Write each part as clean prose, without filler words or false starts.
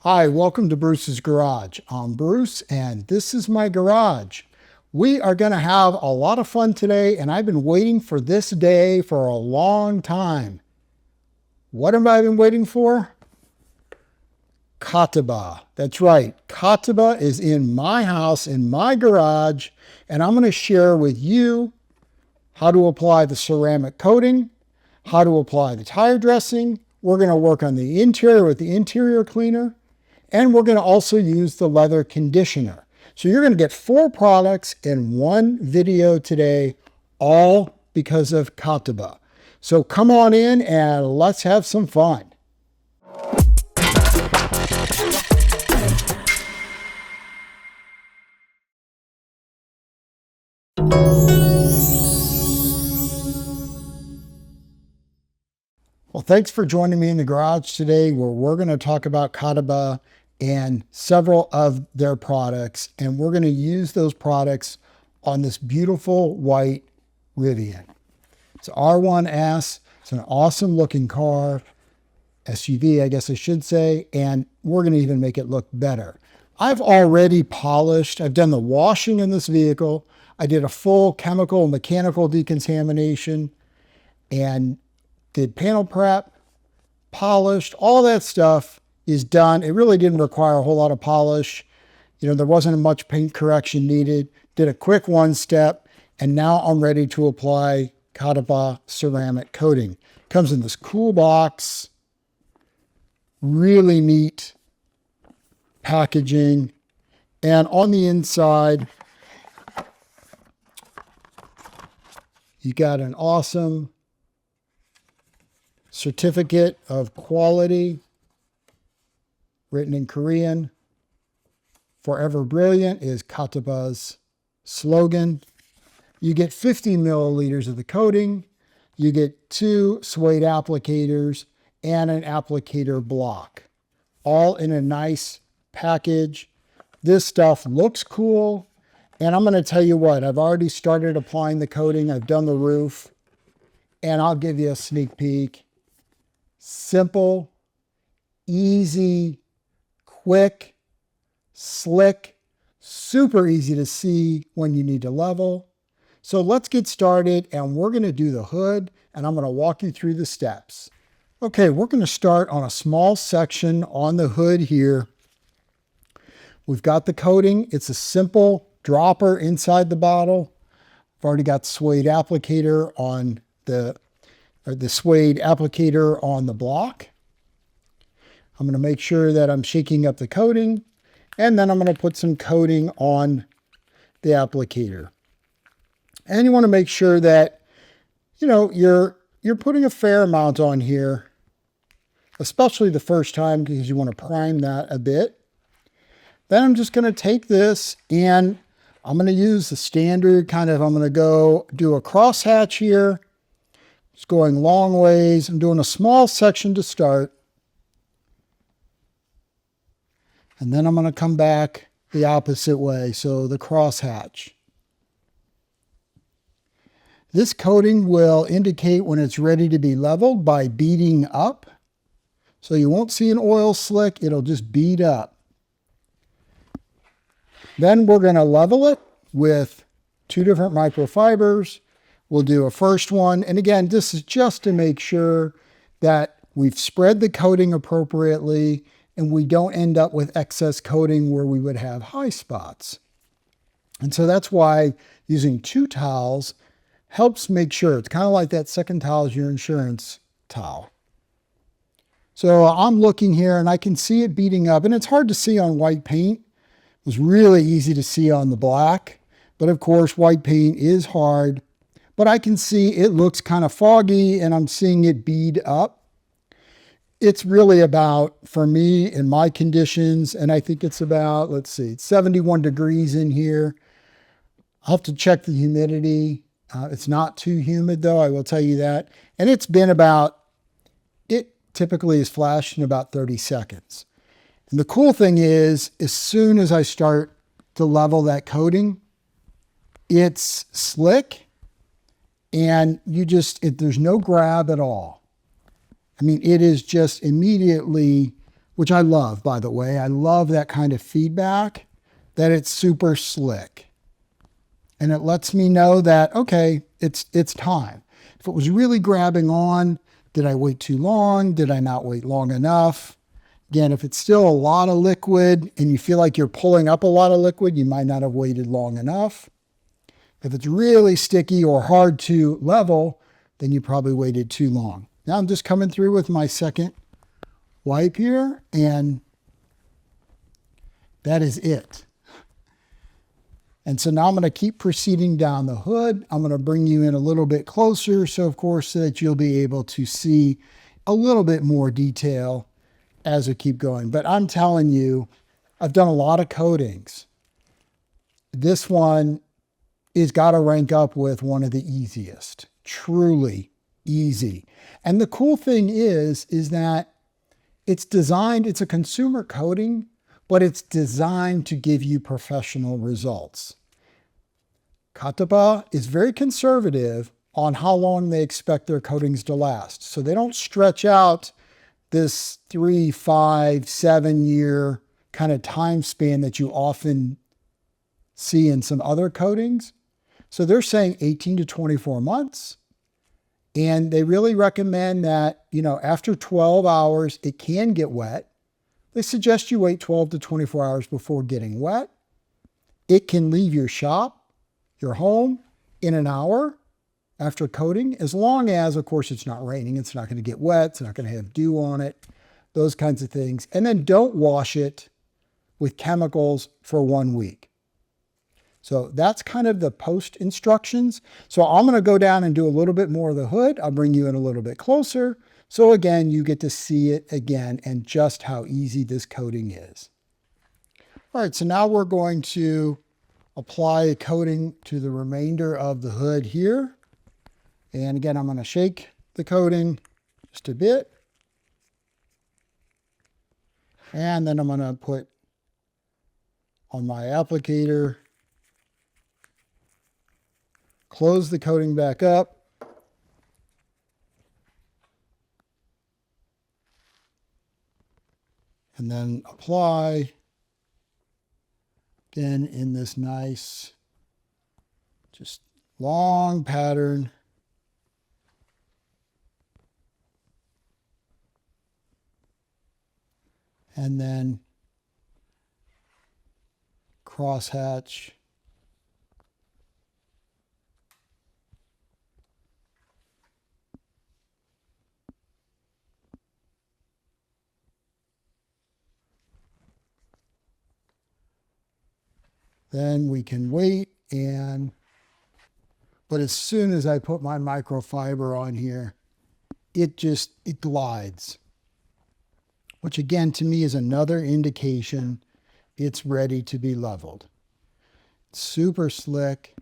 Hi, welcome to Bruce's Garage. I'm Bruce, and this is my garage. We are going to have a lot of fun today, and I've been waiting for this day for a long time. What have I been waiting for? Katiba. That's right. Katiba is in my house, in my garage, and I'm going to share with you how to apply the ceramic coating, how to apply the tire dressing. We're going to work on the interior with the interior cleaner. And we're going to also use the leather conditioner. So you're going to get 4 products in one video today, all because of Katiba. So come on in and let's have some fun. Well, thanks for joining me in the garage today, where we're going to talk about Katiba and several of their products, and we're going to use those products on this beautiful white Rivian. It's R1S. It's an awesome looking car, SUV, I guess I should say, and we're going to even make it look better. I've already polished. I've done the washing in this vehicle. I did a full chemical and mechanical decontamination and did panel prep, polished, all that stuff is done. It really didn't require a whole lot of polish. There wasn't much paint correction needed. Did a quick one step, and now I'm ready to apply Katiba ceramic coating. Comes in this cool box, really neat packaging, and on the inside, you got an awesome certificate of quality written in Korean. Forever Brilliant is Katiba's slogan. You get 50 milliliters of the coating. You get 2 suede applicators and an applicator block, all in a nice package. This stuff looks cool. And I'm going to tell you what, I've already started applying the coating. I've done the roof, and I'll give you a sneak peek. Simple, easy, quick, slick, super easy to see when you need to level. So let's get started, and we're going to do the hood, and I'm going to walk you through the steps. Okay, we're going to start on a small section on the hood here. We've got the coating. It's a simple dropper inside the bottle. I've already got suede applicator on the suede applicator on the block. I'm going to make sure that I'm shaking up the coating, and then I'm going to put some coating on the applicator. And you want to make sure that, you're putting a fair amount on here, especially the first time, because you want to prime that a bit. Then I'm just going to take this and I'm going to use the standard I'm going to go do a crosshatch here. It's going long ways. I'm doing a small section to start. And then I'm going to come back the opposite way, so the crosshatch. This coating will indicate when it's ready to be leveled by beading up. So you won't see an oil slick, it'll just bead up. Then we're going to level it with 2 different microfibers. We'll do a first one. And again, this is just to make sure that we've spread the coating appropriately and we don't end up with excess coating where we would have high spots. And so that's why using 2 towels helps make sure. It's kind of like that second towel is your insurance towel. So I'm looking here and I can see it beading up, and it's hard to see on white paint. It was really easy to see on the black, but of course white paint is hard. But I can see it looks kind of foggy, and I'm seeing it bead up. It's really about, for me, in my conditions, and I think it's about, let's see, it's 71 degrees in here. I'll have to check the humidity. It's not too humid though, I will tell you that. And it's been it typically is flashed in about 30 seconds. And the cool thing is, as soon as I start to level that coating, it's slick. And there's no grab at all. I mean, it is just immediately which I love, by the way. I love that kind of feedback, that it's super slick. And it lets me know that, okay, it's time. If it was really grabbing on, did I wait too long? Did I not wait long enough? Again, if it's still a lot of liquid and you feel like you're pulling up a lot of liquid, you might not have waited long enough. If it's really sticky or hard to level, then you probably waited too long. Now I'm just coming through with my second wipe here, and that is it. And so now I'm going to keep proceeding down the hood. I'm going to bring you in a little bit closer, so of course so that you'll be able to see a little bit more detail as we keep going. But I'm telling you, I've done a lot of coatings. This one is got to rank up with one of the easiest. Truly easy. And the cool thing is that it's designed, it's a consumer coating, but it's designed to give you professional results. Katiba is very conservative on how long they expect their coatings to last. So they don't stretch out this 3, 5, 7-year kind of time span that you often see in some other coatings. So they're saying 18 to 24 months. And they really recommend that, after 12 hours, it can get wet. They suggest you wait 12 to 24 hours before getting wet. It can leave your shop, your home, in an hour after coating, as long as, of course, it's not raining. It's not going to get wet. It's not going to have dew on it, those kinds of things. And then don't wash it with chemicals for 1 week. So that's kind of the post instructions. So I'm going to go down and do a little bit more of the hood. I'll bring you in a little bit closer. So again, you get to see it again and just how easy this coating is. All right, so now we're going to apply a coating to the remainder of the hood here. And again, I'm going to shake the coating just a bit. And then I'm going to put on my applicator, close the coating back up. And then apply again in this nice, just long pattern. And then crosshatch. Then we can wait, but as soon as I put my microfiber on here, it glides. Which again, to me, is another indication it's ready to be leveled. Super slick.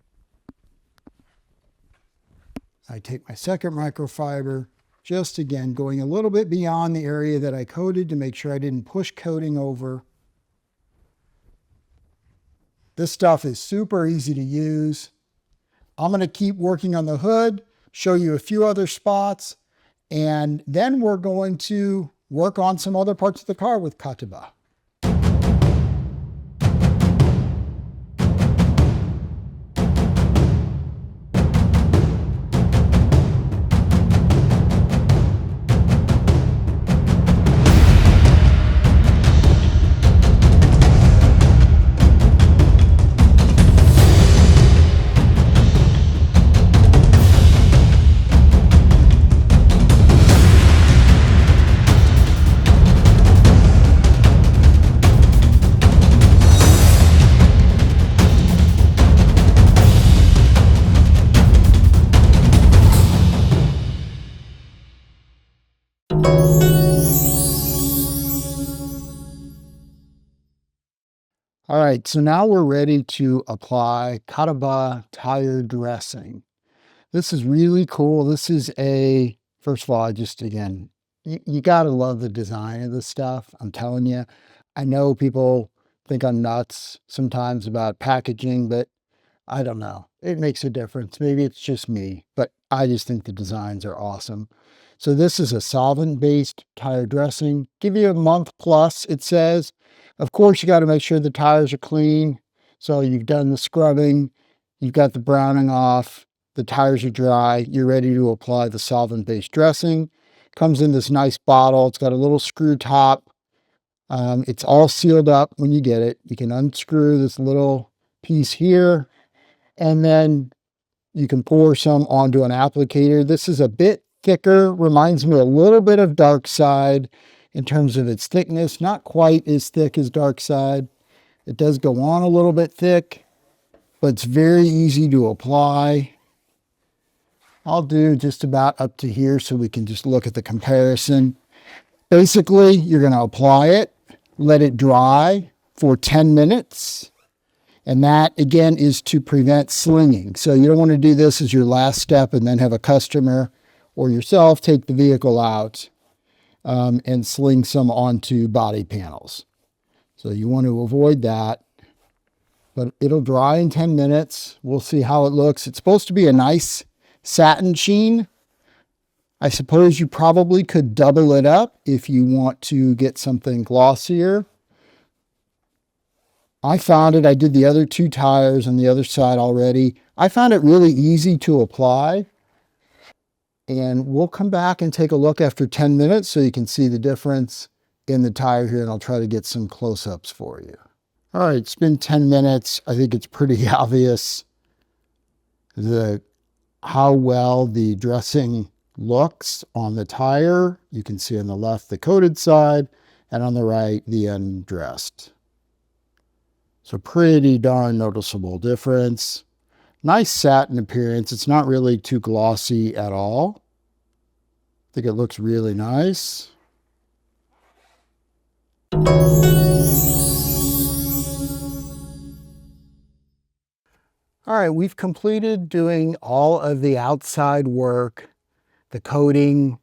I take my second microfiber, just again, going a little bit beyond the area that I coated to make sure I didn't push coating over. This stuff is super easy to use. I'm going to keep working on the hood, show you a few other spots, and then we're going to work on some other parts of the car with Katiba. All right, so now we're ready to apply Katiba tire dressing. This is really cool. This is first of all, again, you gotta love the design of this stuff. I'm telling you. I know people think I'm nuts sometimes about packaging, but I don't know. It makes a difference. Maybe it's just me, but I just think the designs are awesome. So this is a solvent-based tire dressing. Give you a month plus, it says. Of course, you got to make sure the tires are clean. So you've done the scrubbing, you've got the browning off, the tires are dry, you're ready to apply the solvent-based dressing. Comes in this nice bottle. It's got a little screw top. It's all sealed up when you get it. You can unscrew this little piece here, and then you can pour some onto an applicator. This is a bit thicker, reminds me a little bit of Dark Side in terms of its thickness, not quite as thick as Dark Side. It does go on a little bit thick, but it's very easy to apply. I'll do just about up to here so we can just look at the comparison. Basically, you're going to apply it, let it dry for 10 minutes. And that, again, is to prevent slinging. So you don't want to do this as your last step and then have a customer or yourself take the vehicle out and sling some onto body panels. So you want to avoid that. But it'll dry in 10 minutes. We'll see how it looks. It's supposed to be a nice satin sheen. I suppose you probably could double it up if you want to get something glossier. I found it, I did the other two tires on the other side already. I found it really easy to apply. And we'll come back and take a look after 10 minutes so you can see the difference in the tire here, and I'll try to get some close-ups for you. All right, it's been 10 minutes. I think it's pretty obvious how well the dressing looks on the tire. You can see on the left the coated side, and on the right the undressed. So pretty darn noticeable difference. Nice satin appearance. It's not really too glossy at all. I think it looks really nice. All right, we've completed doing all of the outside work, the coating,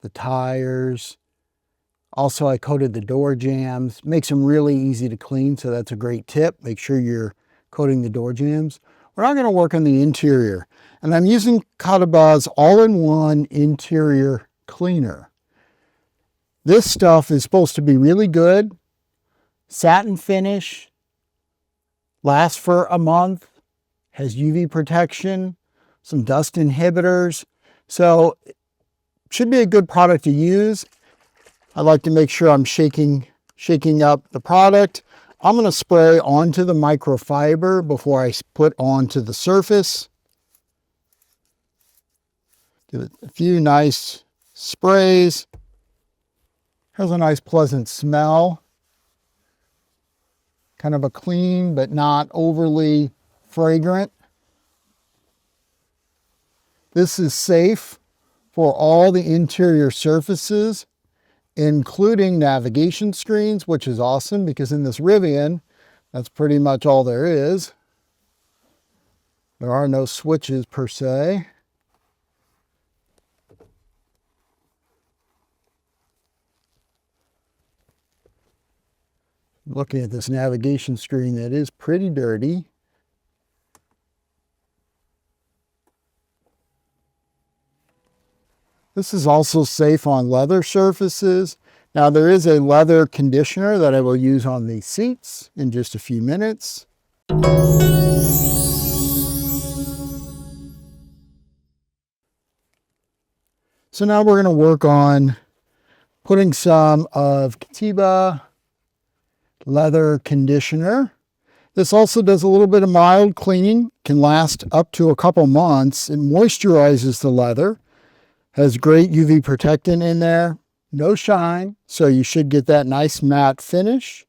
the tires. Also, I coated the door jambs. Makes them really easy to clean, so that's a great tip. Make sure you're coating the door jambs. We're now going to work on the interior, and I'm using Katiba's all-in-one interior cleaner. This stuff is supposed to be really good. Satin finish, lasts for a month, has UV protection, some dust inhibitors, so it should be a good product to use. I like to make sure I'm shaking up the product. I'm going to spray onto the microfiber before I put onto the surface. Give it a few nice sprays. Has a nice pleasant smell. Kind of a clean but not overly fragrant. This is safe for all the interior surfaces, including navigation screens, which is awesome because in this Rivian, that's pretty much all there is. There are no switches per se. Looking at this navigation screen that is pretty dirty. This is also safe on leather surfaces. Now there is a leather conditioner that I will use on the seats in just a few minutes. So now we're going to work on putting some of Katiba leather conditioner. This also does a little bit of mild cleaning, can last up to a couple months. It moisturizes the leather. Has great UV protectant in there, no shine, so you should get that nice matte finish.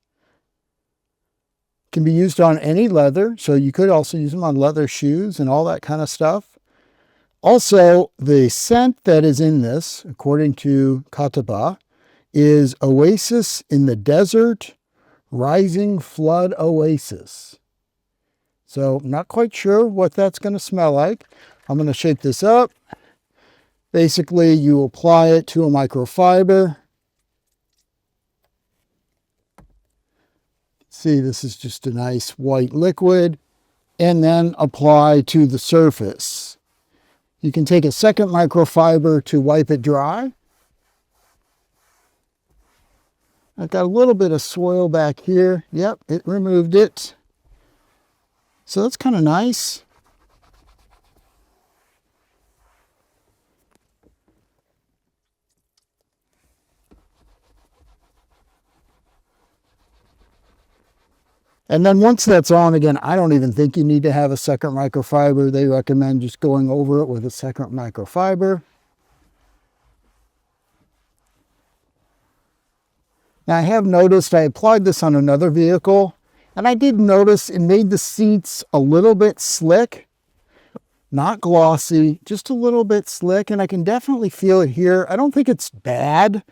Can be used on any leather, so you could also use them on leather shoes and all that kind of stuff. Also, the scent that is in this, according to Katiba, is Oasis in the Desert, Rising Flood Oasis. So, not quite sure what that's going to smell like. I'm going to shake this up. Basically, you apply it to a microfiber. See, this is just a nice white liquid, and then apply to the surface. You can take a second microfiber to wipe it dry. I've got a little bit of soil back here. Yep, it removed it. So that's kind of nice. And then once that's on, again, I don't even think you need to have a second microfiber. They recommend just going over it with a second microfiber. Now I have noticed, I applied this on another vehicle, and I did notice it made the seats a little bit slick. Not glossy, just a little bit slick, and I can definitely feel it here. I don't think it's bad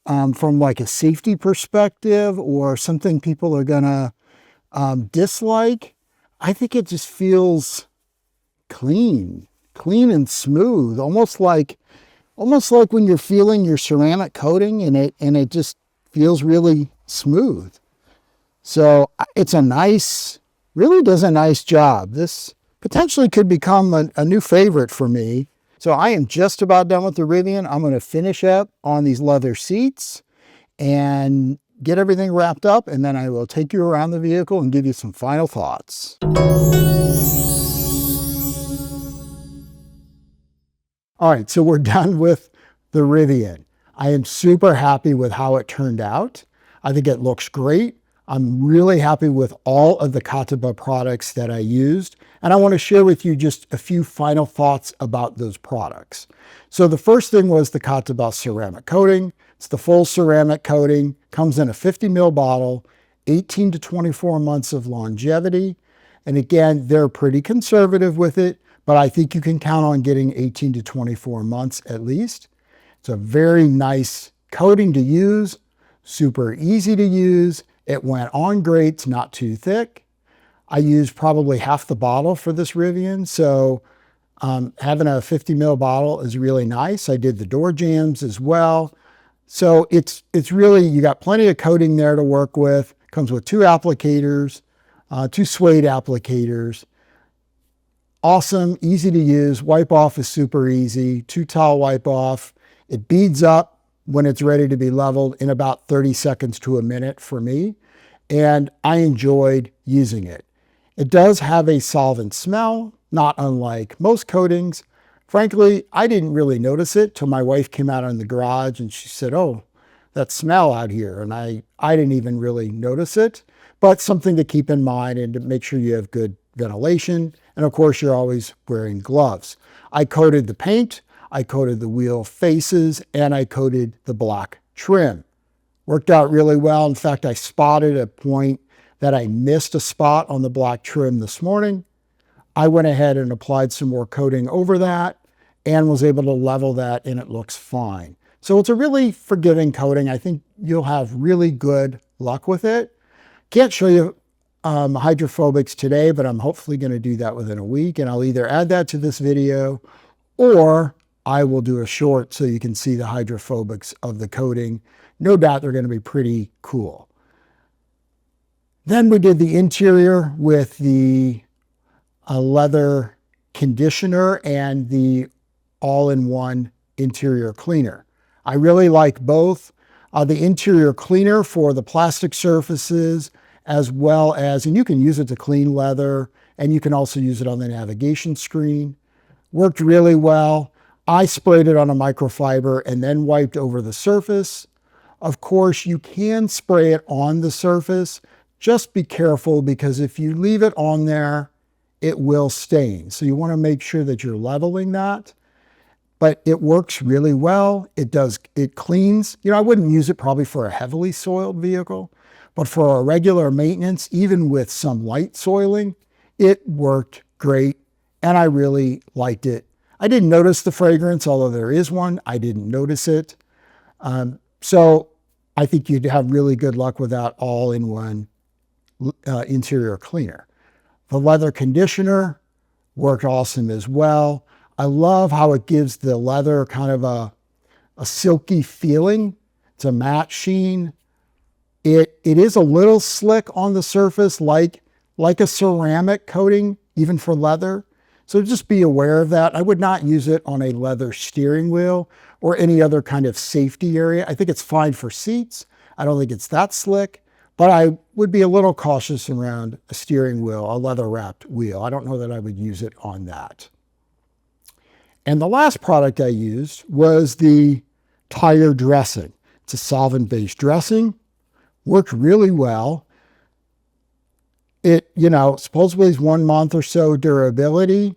from like a safety perspective or something people are gonna dislike. I think it just feels clean and smooth, almost like when you're feeling your ceramic coating and it just feels really smooth. So it's really does a nice job. This potentially could become a new favorite for me. So I am just about done with the Rivian. I'm going to finish up on these leather seats and get everything wrapped up, and then I will take you around the vehicle and give you some final thoughts. All right, so we're done with the Rivian. I am super happy with how it turned out. I think it looks great. I'm really happy with all of the Katiba products that I used, and I want to share with you just a few final thoughts about those products. So the first thing was the Katiba ceramic coating. It's the full ceramic coating, comes in a 50 ml bottle, 18 to 24 months of longevity. And again, they're pretty conservative with it, but I think you can count on getting 18 to 24 months at least. It's a very nice coating to use, super easy to use. It went on great, it's not too thick. I used probably half the bottle for this Rivian, so having a 50 ml bottle is really nice. I did the door jambs as well. So it's really, you got plenty of coating there to work with. Comes with two applicators, two suede applicators. Awesome, easy to use. Wipe off is super easy. 2-towel wipe off. It beads up when it's ready to be leveled in about 30 seconds to a minute for me. And I enjoyed using it. It does have a solvent smell, not unlike most coatings. Frankly, I didn't really notice it till my wife came out in the garage and she said, "Oh, that smell out here." And I didn't even really notice it, but something to keep in mind and to make sure you have good ventilation. And of course, you're always wearing gloves. I coated the paint, I coated the wheel faces, and I coated the black trim. Worked out really well. In fact, I spotted a point that I missed a spot on the black trim this morning. I went ahead and applied some more coating over that and was able to level that, and it looks fine. So it's a really forgiving coating. I think you'll have really good luck with it. Can't show you hydrophobics today, but I'm hopefully going to do that within a week, and I'll either add that to this video or I will do a short so you can see the hydrophobics of the coating. No doubt they're going to be pretty cool. Then we did the interior with the leather conditioner and the all-in-one interior cleaner. I really like both. The interior cleaner for the plastic surfaces, as well as, and you can use it to clean leather, and you can also use it on the navigation screen. Worked really well. I sprayed it on a microfiber and then wiped over the surface. Of course, you can spray it on the surface. Just be careful, because if you leave it on there, it will stain. So you want to make sure that you're leveling that. But it works really well. It cleans. You know, I wouldn't use it probably for a heavily soiled vehicle, but for a regular maintenance, even with some light soiling, it worked great, and I really liked it. I didn't notice the fragrance, although there is one. I didn't notice it. So I think you'd have really good luck with that all-in-one interior cleaner. The leather conditioner worked awesome as well. I love how it gives the leather kind of a silky feeling. It's a matte sheen. It is a little slick on the surface, like a ceramic coating, even for leather. So just be aware of that. I would not use it on a leather steering wheel or any other kind of safety area. I think it's fine for seats. I don't think it's that slick, but I would be a little cautious around a steering wheel, a leather wrapped wheel. I don't know that I would use it on that. And the last product I used was the tire dressing. It's a solvent-based dressing. Worked really well. It, supposedly is 1 month or so durability.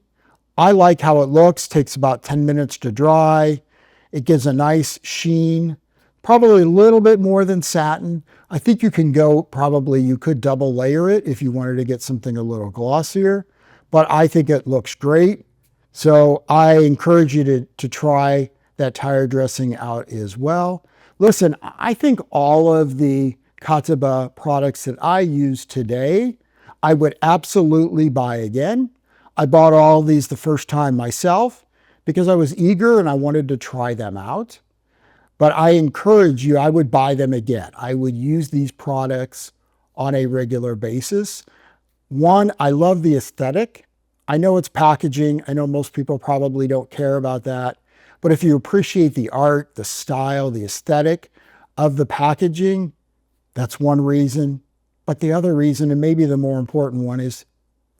I like how it looks. Takes about 10 minutes to dry. It gives a nice sheen, probably a little bit more than satin. I think you could double layer it if you wanted to get something a little glossier, but I think it looks great. So I encourage you to try that tire dressing out as well. Listen, I think all of the Katiba products that I use today, I would absolutely buy again. I bought all these the first time myself because I was eager and I wanted to try them out. But I encourage you, I would buy them again. I would use these products on a regular basis. One, I love the aesthetic. I know it's packaging. I know most people probably don't care about that. But if you appreciate the art, the style, the aesthetic of the packaging, that's one reason. But the other reason, and maybe the more important one, is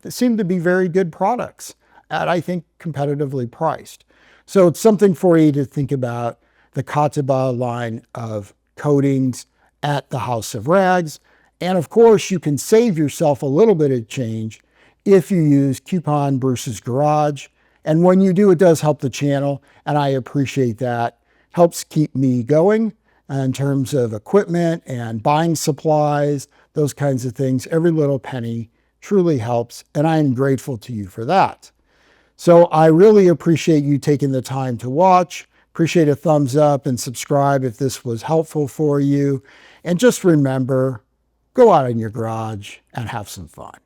they seem to be very good products at, I think, competitively priced. So it's something for you to think about, the Katiba line of coatings at the House of Rags. And of course, you can save yourself a little bit of change if you use coupon Bruce's Garage. And when you do, it does help the channel, and I appreciate that. Helps keep me going in terms of equipment and buying supplies, those kinds of things. Every little penny truly helps, and I am grateful to you for that. So I really appreciate you taking the time to watch. Appreciate a thumbs up and subscribe if this was helpful for you. And just remember, go out in your garage and have some fun.